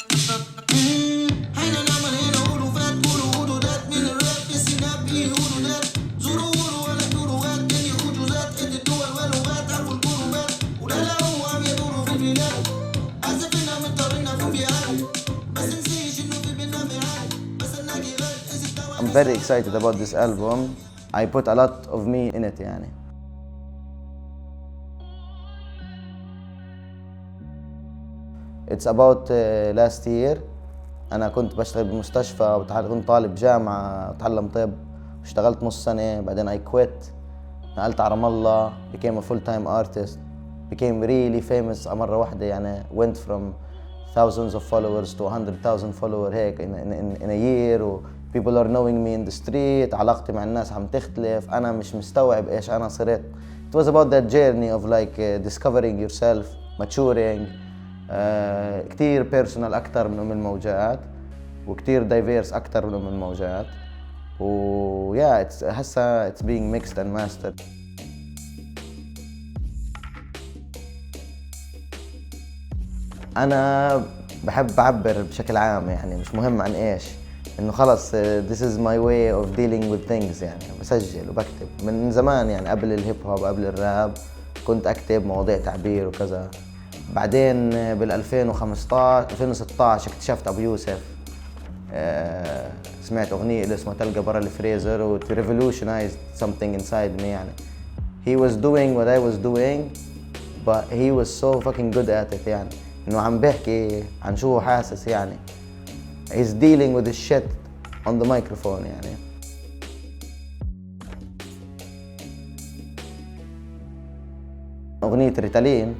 I'm very excited about this album. I put a lot of me in it يعني. It's about last year. أنا كنت بشتغل بمستشفى كنت طالب جامعة وتعلم طب. اشتغلت نص سنة بعدين I quit. نقلت على رام الله. Became a full-time artist. Became really famous مرة واحدة يعني. Went from thousands of followers to 100,000 followers هيك in a year. People are knowing me in the street. علاقتي مع الناس عم تختلف. أنا مش مستوعب إيش أنا صرت. It was about that journey of like discovering yourself, maturing. كتير بيرسونال أكتر من الموجات وكتير دايفيرس أكتر من الموجات ويا هسا it's being mixed and mastered. أنا بحب أعبر بشكل عام يعني مش مهم عن إيش إنه خلص this is my way of dealing with things يعني بسجل وبكتب من زمان يعني قبل الهيب هوب قبل الراب كنت أكتب مواضيع تعبير وكذا. بعدين بال 2016 اكتشفت ابو يوسف. سمعت اغنيه اللي اسمها تلقى برا الفريزر و revolutionized something inside me يعني. He was doing what I was doing but he was so fucking good at it يعني انه عم بحكي عن شو هو حاسس يعني. He's dealing with his shit on the microphone يعني. اغنيه ريتالين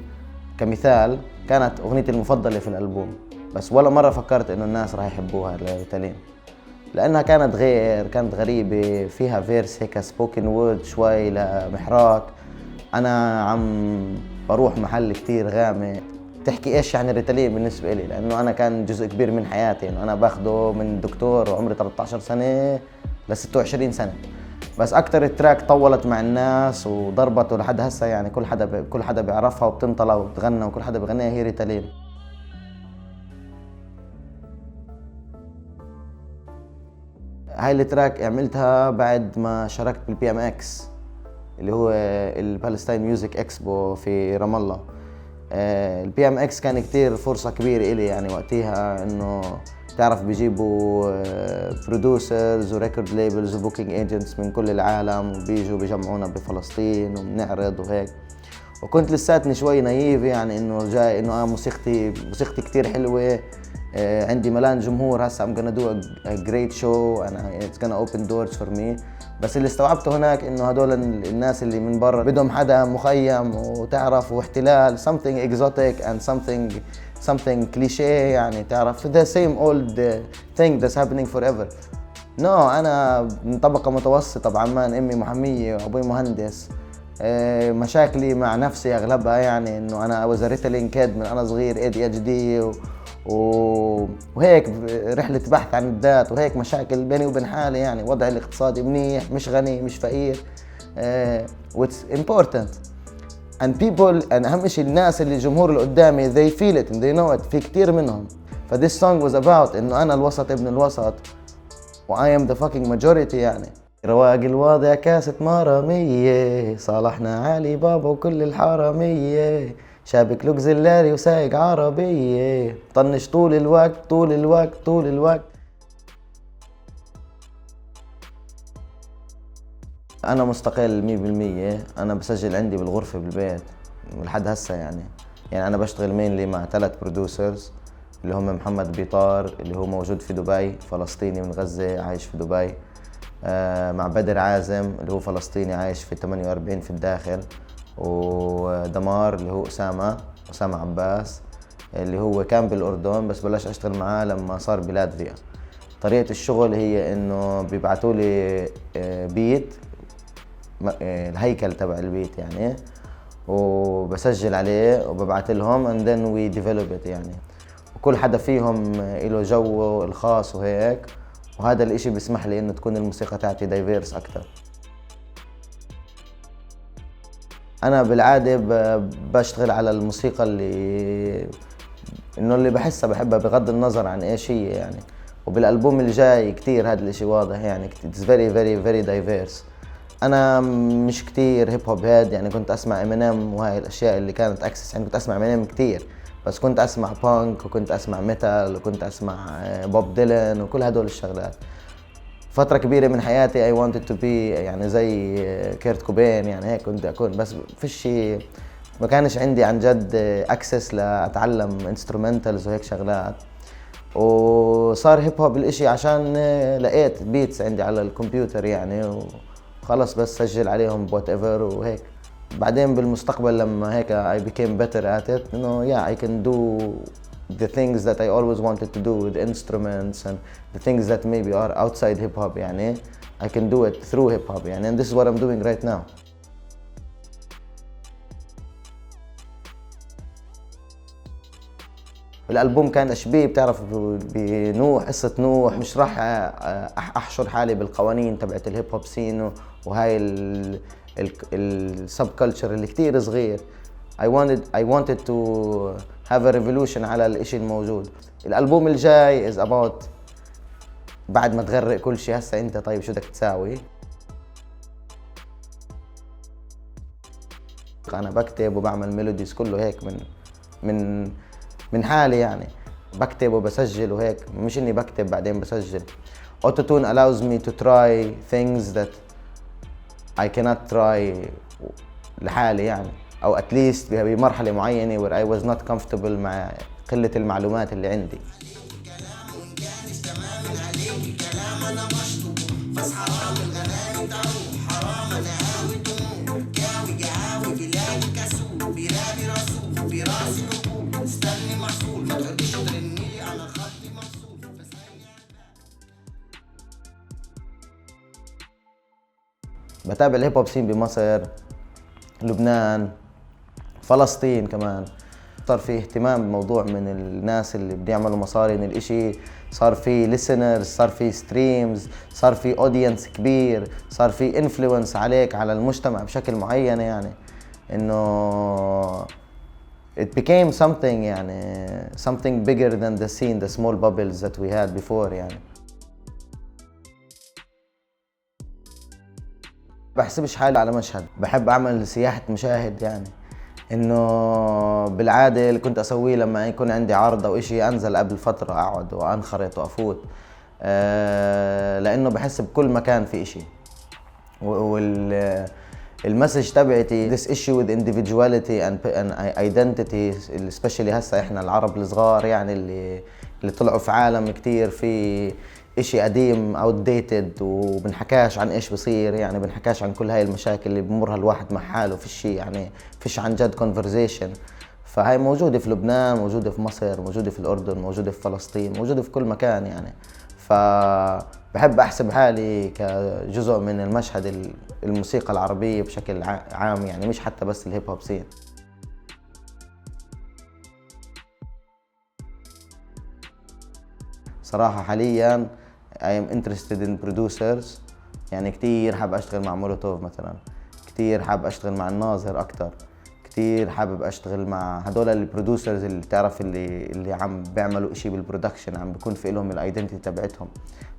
كمثال كانت اغنيتي المفضله في الالبوم بس ولا مره فكرت انه الناس راح يحبوها ريتالين لانها كانت كانت غريبه فيها فيرس هيك سبوكن وورد شوي لمحراك. انا عم بروح محل كتير غامق تحكي ايش يعني ريتالين بالنسبه لي لانه انا كان جزء كبير من حياتي انه انا باخده من دكتور وعمري 13 سنه ل 26 سنه بس اكتر التراك طولت مع الناس وضربته لحد هسه يعني كل حدا بيعرفها وبتنطلع وبتغنى وكل حدا بيغنيها هي ريتالين. هاي التراك عملتها بعد ما شاركت بالبي ام اكس اللي هو البالستاين ميوزك اكسبو في رام الله. البي ام اكس كان كتير فرصة كبيرة إلي يعني وقتها انه تعرف بيجيبوا برودوسرز وريكورد ليبلز وبوكينج ايجنتس من كل العالم وبيجوا بيجمعونا بفلسطين وبنعرض وهيك وكنت لساتني شوي نايف يعني انه جاي انه موسيقتي كتير حلوة. عندي ملان جمهور هسا I'm gonna do a great show and it's gonna open doors for me. بس اللي استوعبته هناك انه هدول الناس اللي من برا بدهم حدا مخيم وتعرف واحتلال something exotic and something cliché يعني تعرف the same old thing that's happening forever. انا من طبقة متوسطة بعمان امي محامية وابوي مهندس. مشاكلي مع نفسي اغلبها يعني انه انا was a ritalin kid من انا صغير ADHD وهيك رحلة بحث عن الذات وهيك مشاكل بيني وبين حالي يعني وضعي الاقتصادي منيح مش غني مش فقير. what's important and people and أهم شيء الناس اللي الجمهور اللي قدامي they feel it and they know it في كتير منهم. this song was about إنه أنا الوسط ابن الوسط و I am the fucking majority يعني. رواق الواضع كاسة مرامية صالحنا علي بابا وكل الحرامية شابك لوك زلاري وسايق عربية طنش طول الوقت. أنا مستقل 100%. أنا بسجل عندي بالغرفة بالبيت لحد هسه يعني أنا بشتغل مينلي مع 3 برودوسرز اللي هم محمد بيطار اللي هو موجود في دبي فلسطيني من غزة عايش في دبي. مع بدر عازم اللي هو فلسطيني عايش في 48 في الداخل ودمار اللي هو أسامة عباس اللي هو كان بالأردن بس بلش أشتغل معاه لما صار بلاتفيا. طريقة الشغل هي إنه بيبعتوا لي بيت الهيكل تبع البيت يعني وبسجل عليه وببعت لهم and then we develop it يعني وكل حدا فيهم له جوه الخاص وهيك وهذا الاشي بيسمح لي انه تكون الموسيقى تاعتي دايفيرس اكتر. انا بالعادة بشتغل على الموسيقى اللي انه اللي بحبها بغض النظر عن ايش هي يعني. وبالالبوم الجاي كتير هذا الاشي واضح يعني، it's very very very diverse. انا مش كتير هيب هوب هاد يعني، كنت اسمع امينيم وهاي الاشياء اللي كانت اكسس يعني، كنت اسمع امينيم كتير، بس كنت اسمع بانك وكنت اسمع ميتال وكنت اسمع بوب ديلن وكل هدول الشغلات. فترة كبيرة من حياتي I wanted to be يعني زي كيرت كوبين يعني، هيك كنت اكون، بس فيش ما كانش عندي عن جد اكسس لاتعلم انسترومنتالز وهيك شغلات. وصار هيب هوب الاشي عشان لقيت بيتس عندي على الكمبيوتر يعني، وخلص بس سجل عليهم وات ايفر وهيك. بعدين بالمستقبل لما هيك I became better at it, you know, yeah, I can do the things that I always wanted to do with instruments and the things that maybe are outside hip hop يعني, I can do it through hip hop يعني, and this is what I'm doing right now. الالبوم كان تشبيه بتعرف بنوح، قصه نوح. مش راح احشر حالي بالقوانين تبعت الهيب هوب سين وهاي السب كلتشر اللي كتير صغير. I wanted to have a revolution على الاشي الموجود. الالبوم الجاي is about بعد ما تغرق كل شيء هسا انت طيب شو بدك تساوي. انا بكتب وبعمل ميلوديز كله هيك من من حالي يعني، بكتب وبسجل وهيك، مش اني بكتب بعدين بسجل. Autotune allows me to try things that I cannot try لحالي يعني، او at least بمرحلة معينة where I was not comfortable مع قلة المعلومات اللي عندي. بتابع الهيب هوب سين بمصر، لبنان، فلسطين كمان. صار في اهتمام بموضوع من الناس اللي بده يعملوا مصاري من الاشي، صار في listeners، صار في ستريمز، صار في اودينس كبير، صار في انفلونس عليك على المجتمع بشكل معين يعني، انه it became something يعني something bigger than the scene, the small bubbles that we had before يعني. بحسبش حالي على مشهد، بحب اعمل سياحة مشاهد يعني، انه بالعادة اللي كنت اسويه لما يكون عندي عرض او اشي انزل قبل فترة اقعد وانخرط وافوت، لانه بحس بكل مكان في اشي. والمسج تبعتي this issue with individuality and identity especially هسا احنا العرب الصغار يعني اللي طلعوا في عالم كتير في اشي قديم outdated، وبنحكاش عن ايش بصير يعني، بنحكاش عن كل هاي المشاكل اللي بمرها الواحد مع حاله، في شيء يعني فيش عن جد conversation. فهاي موجودة في لبنان، موجودة في مصر، موجودة في الأردن، موجودة في فلسطين، موجودة في كل مكان يعني. فبحب أحسب حالي كجزء من المشهد الموسيقى العربية بشكل عام يعني، مش حتى بس الهيب هوب سين. صراحة حالياً I am interested in producers يعني، كتير حاب أشتغل مع مولوتوف مثلاً، كتير حاب أشتغل مع الناظر أكتر، كتير حابب أشتغل مع هدول البرودوسرز اللي تعرف اللي عم بيعملوا إشي بالبرودكشن، عم بيكون في لهم الايدنتيتي تبعتهم.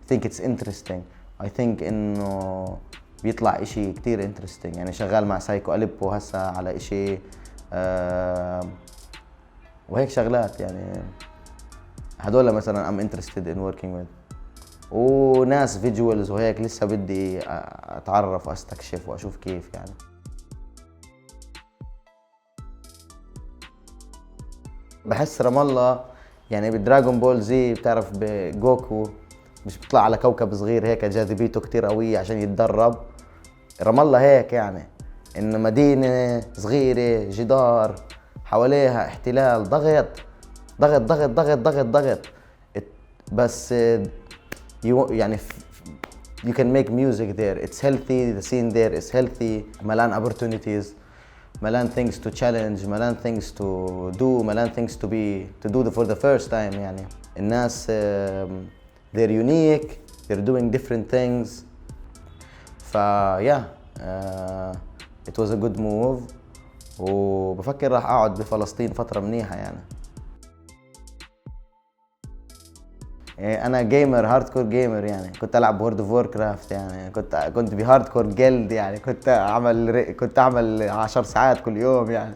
I think it's interesting. I think إنه بيطلع إشي كتير interesting يعني. شغال مع سايكو أليبو هسا على إشي وهيك شغلات يعني. هدول مثلا I'm interested in working with. وناس فيجوالز وهيك لسه بدي اتعرف واستكشف واشوف كيف يعني. بحس رام الله يعني بدراغون بول زي بتعرف بجوكو مش بيطلع على كوكب صغير هيك جاذبيته كتير قوية عشان يتدرب، رام الله هيك يعني، إن مدينة صغيرة جدار حواليها احتلال، ضغط ضغط ضغط ضغط ضغط ضغط بس يعني you can make music there. It's healthy, the scene there is healthy، ملان opportunities، ملان things to challenge، ملان things to do، ملان things to do for the first time يعني. الناس they're unique، they're doing different things. yeah it was a good move، وبفكر راح اقعد بفلسطين فترة منيحة يعني. انا جيمر، هارد كور جيمر يعني. كنت العب وورد اوف وور كرافت يعني. كنت بهارد كور جلد يعني. كنت اعمل 10 ساعات كل يوم يعني.